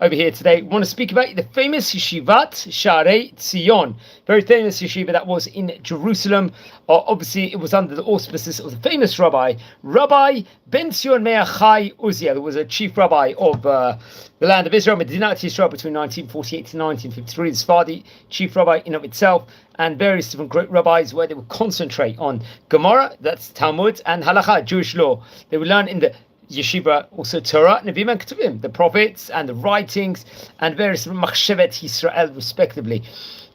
over here today. We want to speak about the famous Yeshivat Shaarei Zion, very famous yeshiva that was in Jerusalem. Obviously, it was under the auspices of the famous Rabbi Ben-Sion Me'achai Uziel, who was a chief rabbi of the land of Israel, Medinat Yisrael, between 1948 to 1953. The Sephardi chief rabbi in of itself, and various different great rabbis where they would concentrate on Gemara, that's Talmud, and Halakha, Jewish law. They would learn in the Yeshiva also Torah, Nevi'im and Ketuvim, the prophets and the writings, and various Machshevet Yisrael, respectively.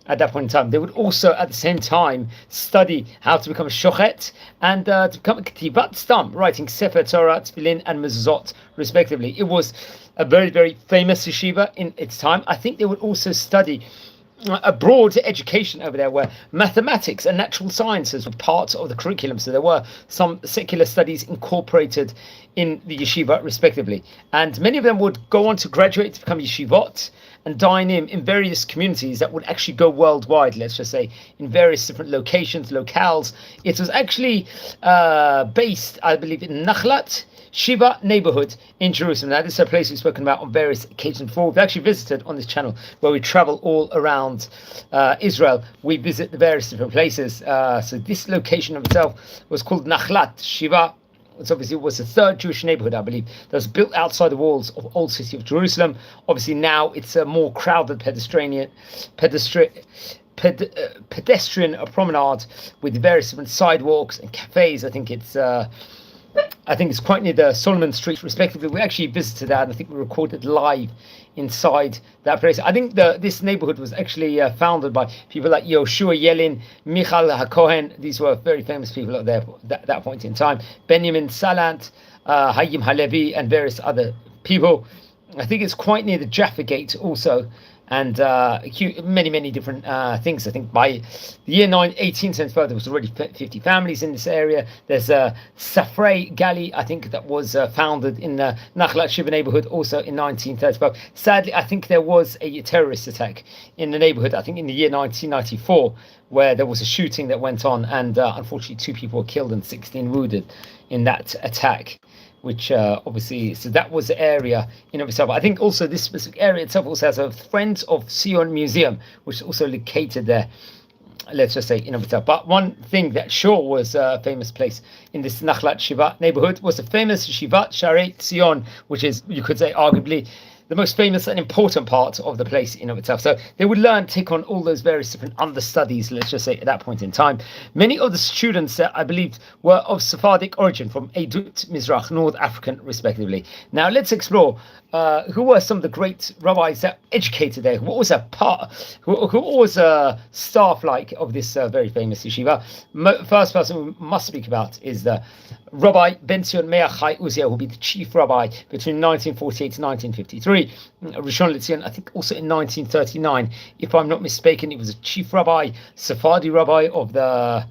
At that point in time, they would also, at the same time, study how to become a shochet and to become a ketibat stam, writing Sefer Torah, Tefillin, and Mezuzot, respectively. It was a very, very famous yeshiva in its time. I think they would also study a broad education over there where mathematics and natural sciences were part of the curriculum. So there were some secular studies incorporated in the yeshiva, respectively. And many of them would go on to graduate to become yeshivot and dine in various communities that would actually go worldwide, let's just say, in various different locations, locales. It was actually based, I believe, in Nachlat Shiva neighborhood in Jerusalem. Now, this is a place we've spoken about on various occasions before. We've actually visited on this channel where we travel all around Israel. We visit the various different places. So this location of itself was called Nachlat Shiva. It obviously was the third Jewish neighborhood, I believe, that was built outside the walls of Old City of Jerusalem. Obviously now it's a more crowded pedestrian promenade with various different sidewalks and cafes. I think it's quite near the Solomon Street, respectively. We actually visited that, and I think we recorded live inside that place. I think this neighborhood was actually founded by people like Yoshua Yelin, Michal HaKohen. These were very famous people at that point in time. Benjamin Salant, Hayim Halevi, and various other people. I think it's quite near the Jaffa Gate also, and many different things. I think by the year 1875 there was already 50 families in this area. There's a Safrei Gali, I think, that was founded in the Nachlat Shiva neighborhood also in 1935. Sadly, I think there was a terrorist attack in the neighborhood, I think in the year 1994, where there was a shooting that went on, and unfortunately 2 people were killed and 16 wounded in that attack. Which obviously, so that was the area in of itself. I think also this specific area itself also has a Friends of Sion Museum, which is also located there, let's just say, in of itself. But one thing that sure was a famous place in this Nachlat Shiva neighborhood was the famous Yeshivat Shaarei Zion, which is, you could say, arguably the most famous and important part of the place in of itself. So they would take on all those various different understudies, let's just say, at that point in time. Many of the students that I believe were of Sephardic origin, from Eidut, Mizrach, North African, respectively. Now let's explore who were some of the great rabbis that educated there. What was a part? Who was a staff like of this very famous yeshiva? First person we must speak about is the Rabbi Ben-Sion Me'achai Uziel, who will be the chief rabbi between 1948 to 1953. Rishon LeZion, I think also in 1939, if I'm not mistaken, he was a chief rabbi, Sephardi rabbi of the.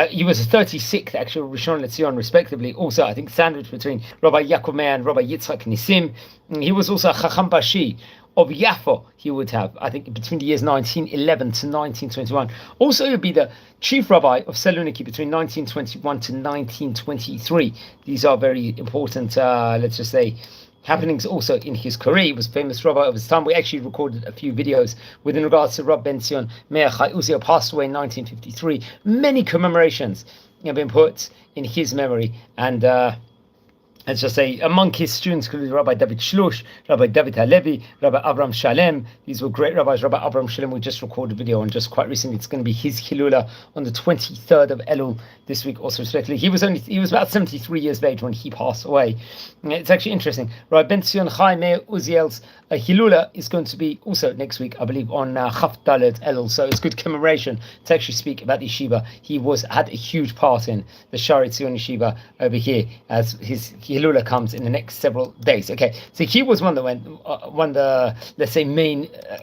He was a 36th actual Rishon LeZion, respectively. Also, I think sandwiched between Rabbi Yaakov Meir and Rabbi Yitzchak Nissim. He was also a Chacham Bashi of Yafo. He would have, I think, between the years 1911 to 1921. Also, he would be the chief rabbi of Saloniki between 1921 to 1923. These are very important, let's just say, happenings also in his career. He was a famous rabbi of his time. We actually recorded a few videos in regards to Rabbi Ben-Sion Me'achai Uziel, passed away in 1953. Many commemorations have been put in his memory, and let's just say, among his students included Rabbi David Shlush, Rabbi David Halevi, Rabbi Avram Shalem. These were great rabbis. Rabbi Avram Shalem, we just recorded a video on just quite recently. It's going to be his Hilula on the 23rd of Elul this week, also respectively. He was about 73 years of age when he passed away. It's actually interesting. Rabbi Ben-Sion Chai Meir Uziel's Hilula is going to be also next week, I believe, on Chaf Dalet Elul. So it's good commemoration to actually speak about the yeshiva. He had a huge part in the Shaarei Zion yeshiva over here, as his Hilula comes in the next several days. Okay, so he was one that went, let's say,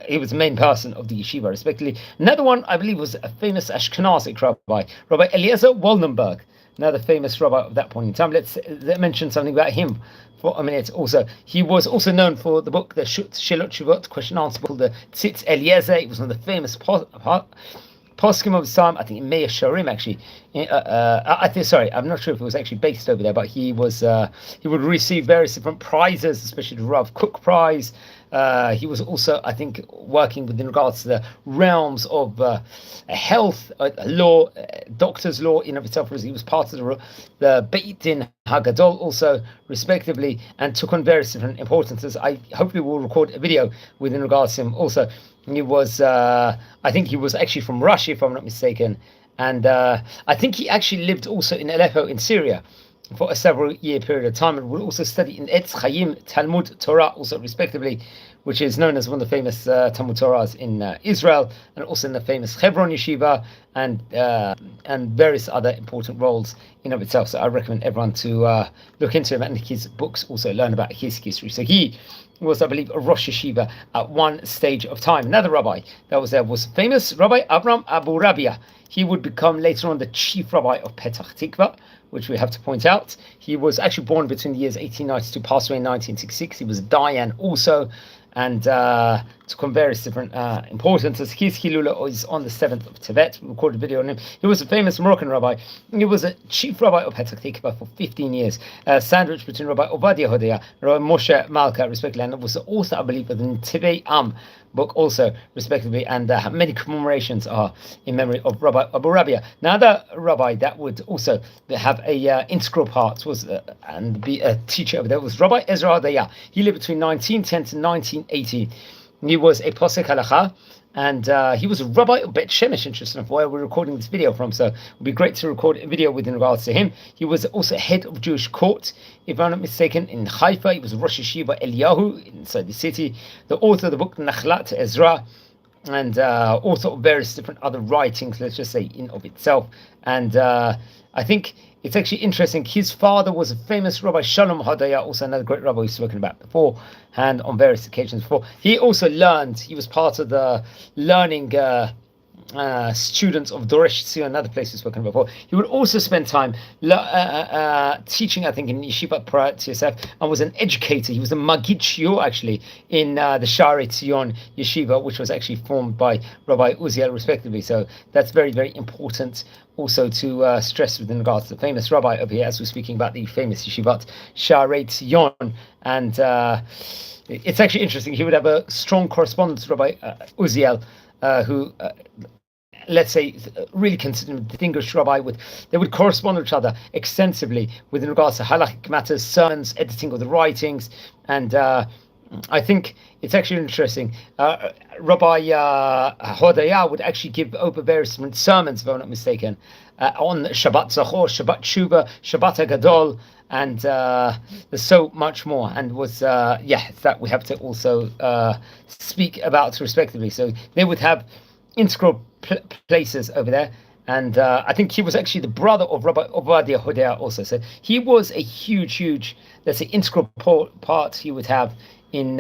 he was the main person of the yeshiva, respectively. Another one, I believe, was a famous Ashkenazic rabbi, Rabbi Eliezer Waldenberg, another famous rabbi of that point in time. Let's mention something about him for a minute. Also, he was also known for the book, the Shelot Shuvot, question answer, called the Tzitz Eliezer. He was one of the famous poskim of his time. I think in Meir Sharim, actually, I'm not sure if it was actually based over there, but he would receive various different prizes, especially the Rav Kook Prize. He was also, I think, working within regards to the realms of health law, doctor's law in of itself. He was part of the Beit Din Hagadol also, respectively, and took on various different importances. I hopefully will record a video within regards to him also. He was, I think he was actually from Russia, if I'm not mistaken. And I think he actually lived also in Aleppo in Syria for a several year period of time, and will also study in Etz Chaim Talmud Torah also respectively, which is known as one of the famous Talmud Torahs in Israel, and also in the famous Hebron Yeshiva, and various other important roles in of itself. So I recommend everyone to look into him, and his books also learn about his history. So he was, I believe, a Rosh Yeshiva at one stage of time. Another rabbi that was there was famous Rabbi Avram Abu Rabia. He would become later on the chief rabbi of Petach Tikva, which we have to point out. He was actually born between the years 1892, passed away in 1966. He was a Dayan also, and took on various different importances. His Hilula is on the 7th of Tevet. We recorded a video on him. He was a famous Moroccan rabbi. He was a chief rabbi of Petach Tikva for 15 years, sandwiched between Rabbi Ovadia Hodea, Rabbi Moshe Malka, respectively, and was the author, I believe, of the Tivei Am book also, respectively, and many commemorations are in memory of Rabbi Abu Rabia. Another rabbi that would also have a integral part was and be a teacher over there was Rabbi Ezra Hadaya. He lived between 1910 to 1980. He was a posek halacha, and he was a rabbi of Bet Shemesh, interesting enough, where we're recording this video from, so it would be great to record a video with in regards to him. He was also head of Jewish court, if I'm not mistaken, in Haifa. He was Rosh Yeshiva Eliyahu inside the city, the author of the book Nachlat Ezra, and author of various different other writings, let's just say, in of itself. And I think it's actually interesting. His father was a famous Rabbi Shalom Hadaya, also another great rabbi we've spoken about beforehand on various occasions before. He also learned, he was part of the learning students of Doresh Tzio, another place we've spoken about before. He would also spend time teaching, I think, in Yeshivat prior to Yosef, and was an educator. He was a Magid Shiur, actually, in the Shaarei Zion Yeshiva, which was actually formed by Rabbi Cozziel, respectively. So that's very, very important also to stress within regards to the famous rabbi over here, as we're speaking about the famous Yeshivat Shaarei Zion. And it's actually interesting. He would have a strong correspondence with Rabbi Cozziel, who let's say, really considered a distinguished rabbi. They would correspond with each other extensively with regards to halachic matters, sermons, editing of the writings, and I think it's actually interesting. Rabbi Hodaya would actually give over various different sermons, if I'm not mistaken, on Shabbat Zachor, Shabbat Shuba, Shabbat HaGadol, and there's so much more. And was that we have to also speak about respectively. So they would have integral places over there. And I think he was actually the brother of Rabbi Ovadia Hodea also. So he was a huge, let's say, integral part he would have in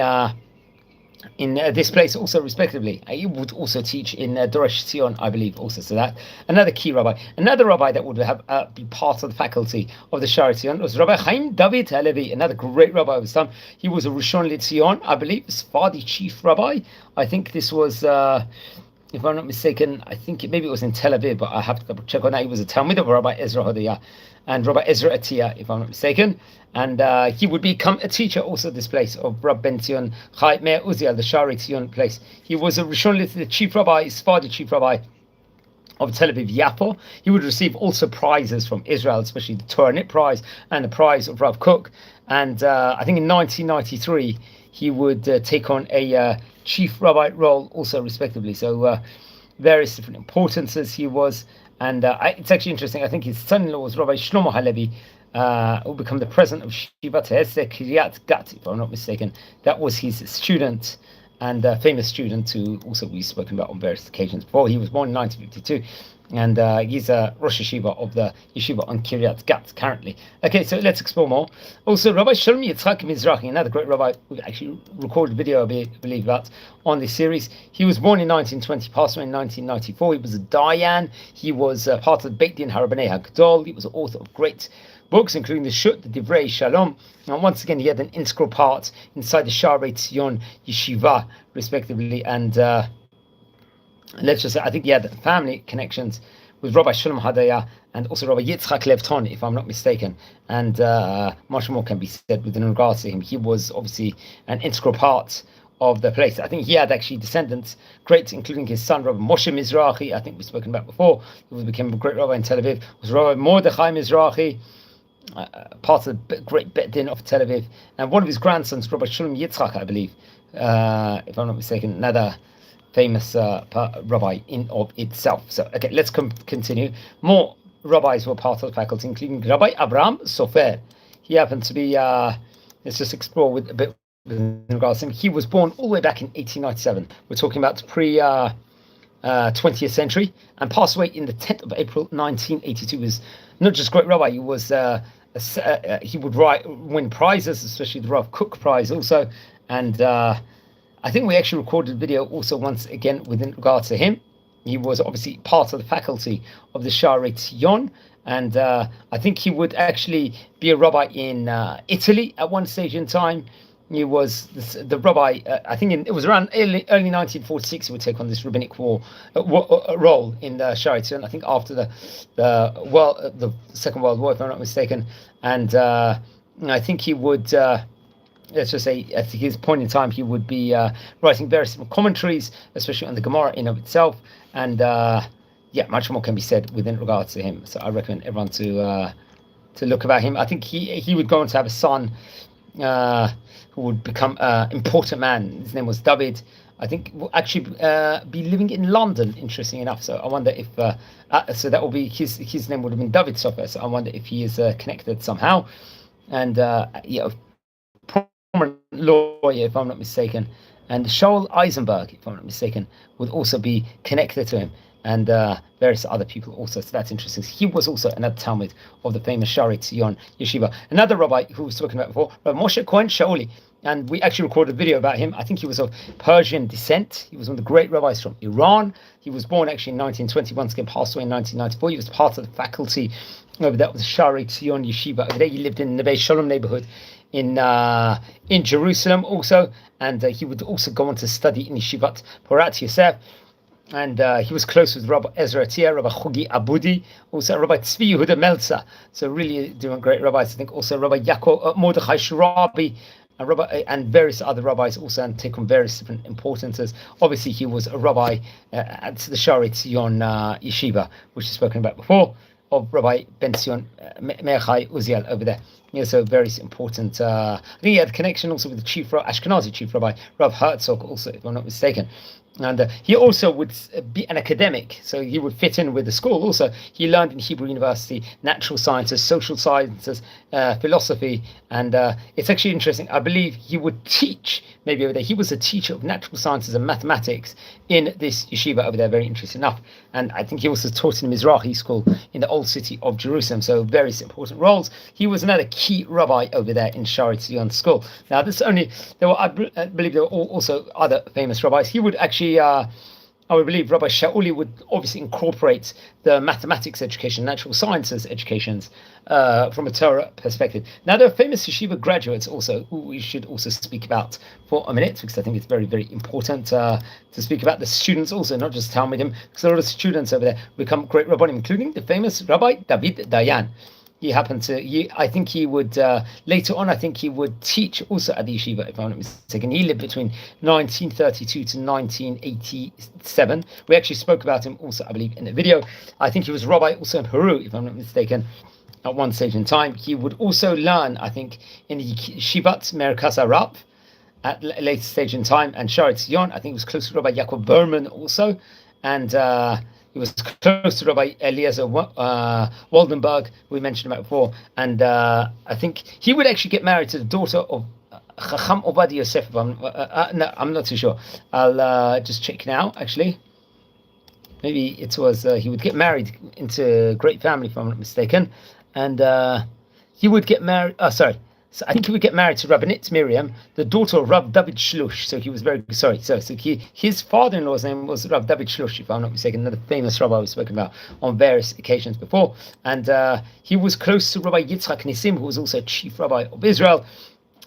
this place also, respectively. He would also teach in Doresh Tzio, I believe, also. So that another key rabbi. Another rabbi that would have be part of the faculty of the Shaarei Zion was Rabbi Chaim David Halevi, another great rabbi of his time. He was a Rishon LeZion, I believe, Sephardi chief rabbi. I think this was, if I'm not mistaken, I think maybe it was in Tel Aviv, but I have to double check on that. He was a Talmid of Rabbi Ezra Hodaya and Rabbi Ezra Atiyah, if I'm not mistaken. And he would become a teacher also at this place of Rab Ben Zion Chai Meir Cozziel, the Shaarei Zion place. He was a Rishon, the chief rabbi, Sephardi chief rabbi of Tel Aviv Yapo. He would receive also prizes from Israel, especially the Torah Nit Prize and the prize of Rav Kook. And I think in 1993 he would take on a chief rabbi role also, respectively. So various different importances he was. And it's actually interesting. I think his son-in-law was Rabbi Shlomo Halevi, who become the president of Yeshivat Kiryat Gat, if I'm not mistaken. That was his student and famous student, who also we've spoken about on various occasions before. He was born in 1952, and he's a Rosh Yeshiva of the Yeshiva on Kiryat Gat currently. Okay, so let's explore more. Also, Rabbi Shalom Yitzchak Mizrahi, another great rabbi, who actually recorded a video, I believe, about on this series. He was born in 1920, passed away in 1994. He was a Dayan. He was part of the Beit Din Harabanei HaGadol. He was the author of great books, including the Shut, the Divrei Shalom, and once again he had an integral part inside the Shaarei Zion Yeshiva, respectively. And let's just say, I think he had family connections with Rabbi Shalom Hadaya and also Rabbi Yitzchak Levton, if I'm not mistaken. And much more can be said with regards to him. He was obviously an integral part of the place. I think he had actually descendants, great, including his son, Rabbi Moshe Mizrahi, I think we've spoken about before, who became a great rabbi in Tel Aviv, was Rabbi Mordechai Mizrahi, part of the great Bet Din of Tel Aviv, and one of his grandsons, Rabbi Shalom Yitzchak, I believe, if I'm not mistaken, another famous rabbi in of itself. So, okay, let's continue. More rabbis were part of the faculty, including Rabbi Abraham Sofer. He happened to be, let's just explore with a bit in regards to him. He was born all the way back in 1897. We're talking about pre-20th century, and passed away in the 10th of April 1982. He was not just a great rabbi, he was he would win prizes, especially the Rav Kook Prize also, and I think we actually recorded a video also once again within regards to him. He was obviously part of the faculty of the Shaarei Zion, and I think he would actually be a rabbi in Italy at one stage in time. He was the rabbi, I think it was around early 1946, he would take on this rabbinic role in the Shaarei Zion, I think after the Second World War, if I'm not mistaken. And I think he would, let's just say, at his point in time, he would be writing various commentaries, especially on the Gemara in of itself. And much more can be said within regards to him. So I recommend everyone to look about him. I think he would go on to have a son who would become an important man. His name was David. I think will actually be living in London, interesting enough. So I wonder if so that will be his name would have been David Sofer. So I wonder if he is connected somehow. And prominent lawyer, if I'm not mistaken, and Shaul Eisenberg, if I'm not mistaken, would also be connected to him, and various other people also. So that's interesting. He was also another Talmud of the famous Shaarei Zion Yeshiva. Another rabbi who was spoken about before, Rabbi Moshe Cohen Shauli, and we actually recorded a video about him. I think he was of Persian descent. He was one of the great rabbis from Iran. He was born actually in 1921, once again passed away in 1994. He was part of the faculty over there of the Shaarei Zion Yeshiva. Over there, he lived in the Neve Shalom neighborhood in Jerusalem also, and he would also go on to study in Yeshivat Porat Yosef. And he was close with Rabbi Ezra Tia, Rabbi Chugi Abudi, also Rabbi Tzvi Yehuda Meltzer. So really doing great rabbis. I think also Rabbi Yaakov Mordechai Shirabi, and various other rabbis also, and take on various different importances. Obviously, he was a rabbi at the Shaarei Zion Yeshiva, which is spoken about before, of Rabbi Ben Sion Meir Uziel over there. Yeah, so very important. I think he had a connection also with the Ashkenazi chief rabbi, Rav Herzog, also, if I'm not mistaken. And he also would be an academic, so he would fit in with the school. Also, he learned in Hebrew University natural sciences, social sciences, philosophy, and it's actually interesting. I believe he would teach, maybe over there, he was a teacher of natural sciences and mathematics in this yeshiva over there, very interesting enough. And I think he also taught in the Mizrahi school in the old city of Jerusalem, so various important roles. He was another key rabbi over there in Shaarei Zion school. Now, I believe there were also other famous rabbis. He would actually, I would believe Rabbi Shauli would obviously incorporate the mathematics education, natural sciences educations from a Torah perspective. Now, there are famous yeshiva graduates also who we should also speak about for a minute, because I think it's very, very important to speak about the students also, not just Talmudim, because a lot of students over there become great rabbanim, including the famous Rabbi David Dayan. He happened to, I think he would, later on, I think he would teach also at the yeshiva, if I'm not mistaken. He lived between 1932 to 1987. We actually spoke about him also, I believe, in a video. I think he was rabbi also in Peru, if I'm not mistaken, at one stage in time. He would also learn, I think, in the Yeshivat Merkaz Arab at a later stage in time, and Shaarei Zion. I think he was close to Rabbi Yaakov Berman also, and he was close to Rabbi Eliezer Waldenberg, we mentioned about before, and I think he would actually get married to the daughter of Chacham Obadi Yosef. No, I'm not too sure. I'll just check now, actually. Maybe it was, he would get married into a great family, if I'm not mistaken, and he would get married, so I think he would get married to Rabbinit Miriam, the daughter of Rav David Shlush. So he was very sorry. So his father-in-law's name was Rav David Shlush, if I'm not mistaken, another famous rabbi we've spoken about on various occasions before. And he was close to Rabbi Yitzchak Nissim, who was also chief rabbi of Israel.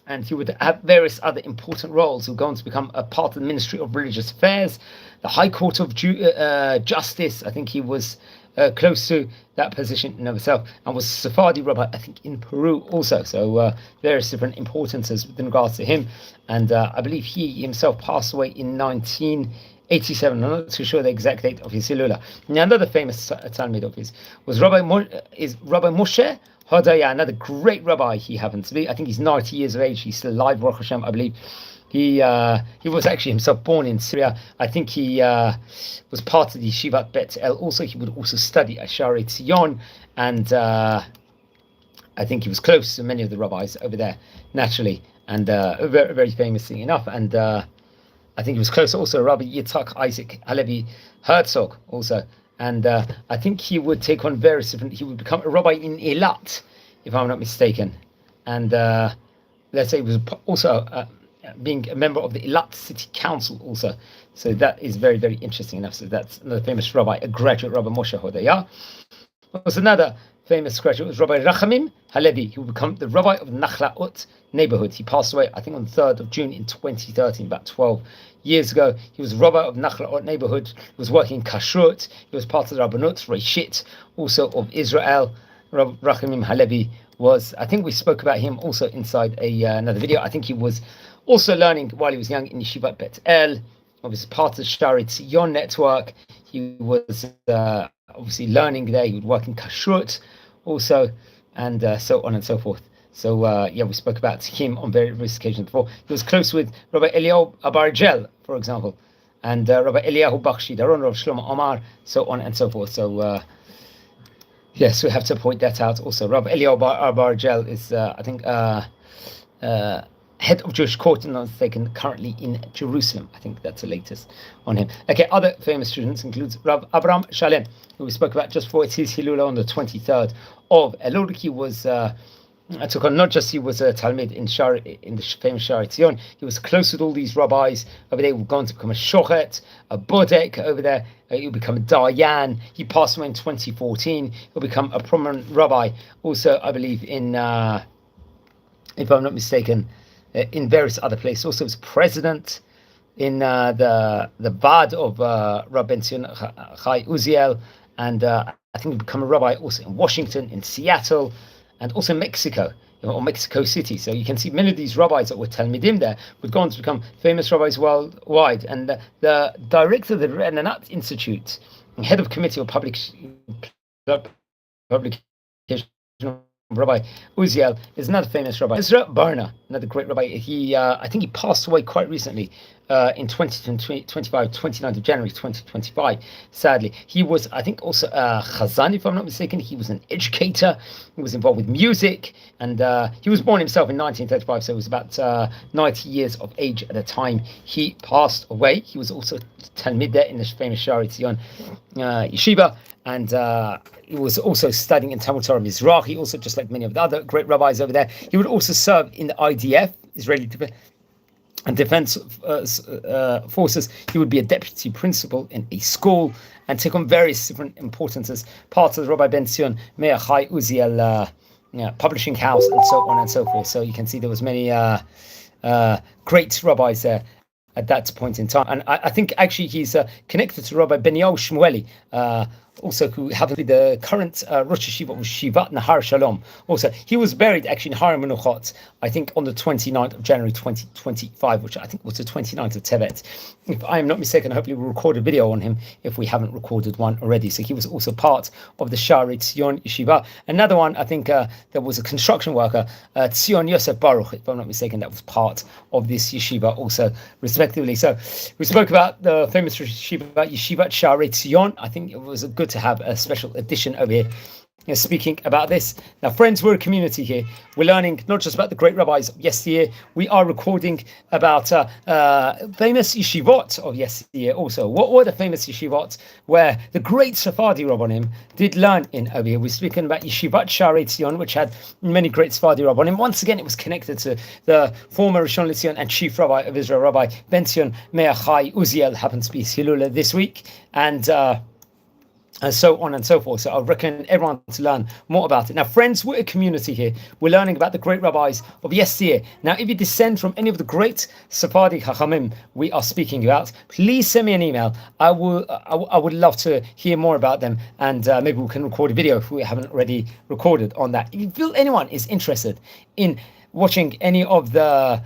And he would have various other important roles. He would go on to become a part of the Ministry of Religious Affairs, the High Court of Justice. I think he was close to that position in itself, and was Sephardi rabbi, I think, in Peru also. So various different importances with regards to him. And I believe he himself passed away in 1987. I'm not too sure the exact date of his Hilula. Now, another famous Talmud of his was Rabbi Moshe Hodaya, another great rabbi he happens to be. I think he's 90 years of age. He's still alive, Baruch Hashem, I believe. He was actually himself born in Syria. I think he was part of the Yeshivat Bet El. Also, he would also study at Shaarei Zion, and I think he was close to many of the rabbis over there, naturally, and very, very famously enough. And I think he was close also to Rabbi Yitzhak Isaac Halevi Herzog also. And I think he would take on various different. He would become a rabbi in Eilat, if I'm not mistaken. And let's say he was also being a member of the Eilat City Council also. So that is very, very interesting enough. So that's another famous rabbi, a graduate, Rabbi Moshe Hodaya. There was another famous graduate, was Rabbi Rachamim Halevi, who would become the rabbi of Nachlaot neighborhood. He passed away, I think, on the 3rd of June in 2013, about 12 years ago. He was rabbi of Nachlaot neighborhood. He was working in Kashrut. He was part of the Rabbanut Reshit, also of Israel. Rabbi Rachamim Halevi was, I think we spoke about him also inside another video. I think he was also learning while he was young in Yeshivat Bet El. Obviously part of the Shaarei Zion network. He was obviously learning there. He would work in Kashrut also, and so on and so forth. So we spoke about him on various occasions before. He was close with Rabbi Eliyahu Abargel, for example, and Rabbi Eliyahu Bakshi Daron, Rav Shlomo Omar, so on and so forth. So yes, we have to point that out also. Rabbi Eliyahu Abargel is, I think, head of Jewish court, and I'm mistaken, currently in Jerusalem. I think that's the latest on him. Okay, other famous students includes Rav Abraham Shalem, who we spoke about just before. It's his Hilula on the 23rd of Elul. He was took on, not just he was a Talmud in the famous Shaarei Zion, he was close with all these rabbis over there. He would go on to become a Shochet, a Bodek over there. He would become a Dayan. He passed away in 2014. He'll become a prominent rabbi also, I believe, in if I'm not mistaken, in various other places. Also was president in the Vad of Rabbi Ben Sion Chai Uziel, and I think he become a rabbi also in Washington, in Seattle, and also Mexico, or Mexico City. So you can see many of these rabbis that were Talmidim there would go on to become famous rabbis worldwide. And the director of the Renanat Institute, head of committee of publication, Rabbi Uziel, is another famous rabbi. Ezra Barna, another great rabbi. He, I think he passed away quite recently in 29th of January 2025, sadly. He was, I think, also a Chazan, if I'm not mistaken. He was an educator. He was involved with music, and he was born himself in 1935, so he was about 90 years of age at the time he passed away. He was also Talmid there in the famous Shaarei Zion Yeshiva, and he was also studying in Talmud Torah Mizrahi, also just like many of the other great rabbis over there. He would also serve in the IDF, Israeli Defense Forces. He would be a deputy principal in a school and take on various different importances, part of the Rabbi Ben Sion Meir Chai Uziel publishing house, and so on and so forth. So you can see there was many great rabbis there at that point in time. And I think actually he's connected to Rabbi Benyahu Shmueli, also who happened to be the current Rosh Yeshiva of Shivat Nahar Shalom. Also, he was buried actually in Har Menuchot, I think on the 29th of January 2025, which I think was the 29th of Tevet. If I am not mistaken, hopefully we'll record a video on him if we haven't recorded one already. So he was also part of the Shaarei Zion Yeshiva. Another one, I think there was a construction worker, Tzyon Yosef Baruch, if I'm not mistaken, that was part of this yeshiva also, respectively. So we spoke about the famous yeshiva, Yeshivat Shaarei Zion. I think it was good to have a special edition over here speaking about this. Now, friends, we're a community here. We're learning not just about the great rabbis of yesteryear. We are recording about famous yeshivot of yesteryear also. What were the famous yeshivot where the great Sephardi Rabbanim did learn in over here? We're speaking about Yeshivat Shaarei Zion, which had many great Sephardi Rabbanim. Once again, it was connected to the former Rishon LeZion and chief rabbi of Israel, Rabbi Ben Sion Meir Chai Uziel, happens to be Hilula this week. And and so on and so forth. So I recommend everyone to learn more about it. Now, friends, we're a community here. We're learning about the great rabbis of yesteryear. Now, if you descend from any of the great Sephardic Chachamim we are speaking about, please send me an email. I would love to hear more about them, and maybe we can record a video if we haven't already recorded on that. If you feel anyone is interested in watching any of the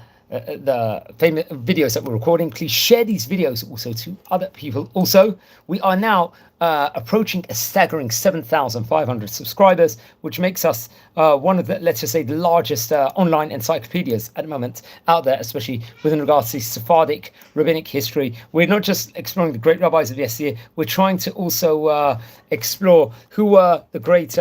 famous videos that we're recording, please share these videos also to other people. Also, we are now approaching a staggering 7,500 subscribers, which makes us one of the, let's just say, the largest online encyclopedias at the moment out there, especially within regards to Sephardic rabbinic history. We're not just exploring the great rabbis of yesteryear, we're trying to also explore who were the great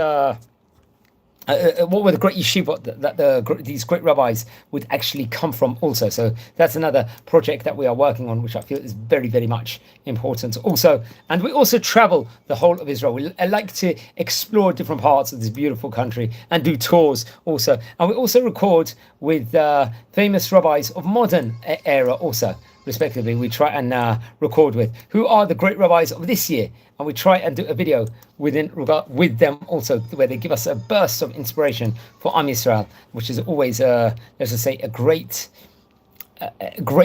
what were the great yeshivot that these great rabbis would actually come from also. So that's another project that we are working on, which I feel is very, very much important also. And we also travel the whole of Israel. I like to explore different parts of this beautiful country and do tours also. And we also record with famous rabbis of modern era also, respectively. We try and record with who are the great rabbis of this year, and we try and do a video with them also, where they give us a burst of inspiration for Am Yisrael, which is always, let's just say, a great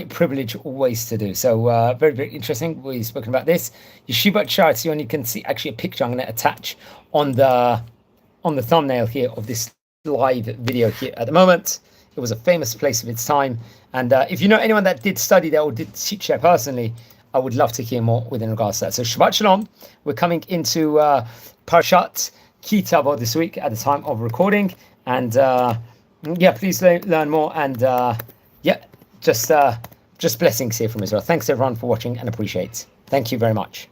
privilege always to do. So very, very interesting. We've spoken about this. Yeshivat Shaarei Zion. You can see actually a picture I'm going to attach on the thumbnail here of this live video here at the moment. It was a famous place of its time. And if you know anyone that did study there or did teach there personally, I would love to hear more within regards to that. So Shabbat Shalom. We're coming into Parashat Ki Tavo this week at the time of recording. And please learn more. And just blessings here from Israel. Thanks everyone for watching and appreciate. Thank you very much.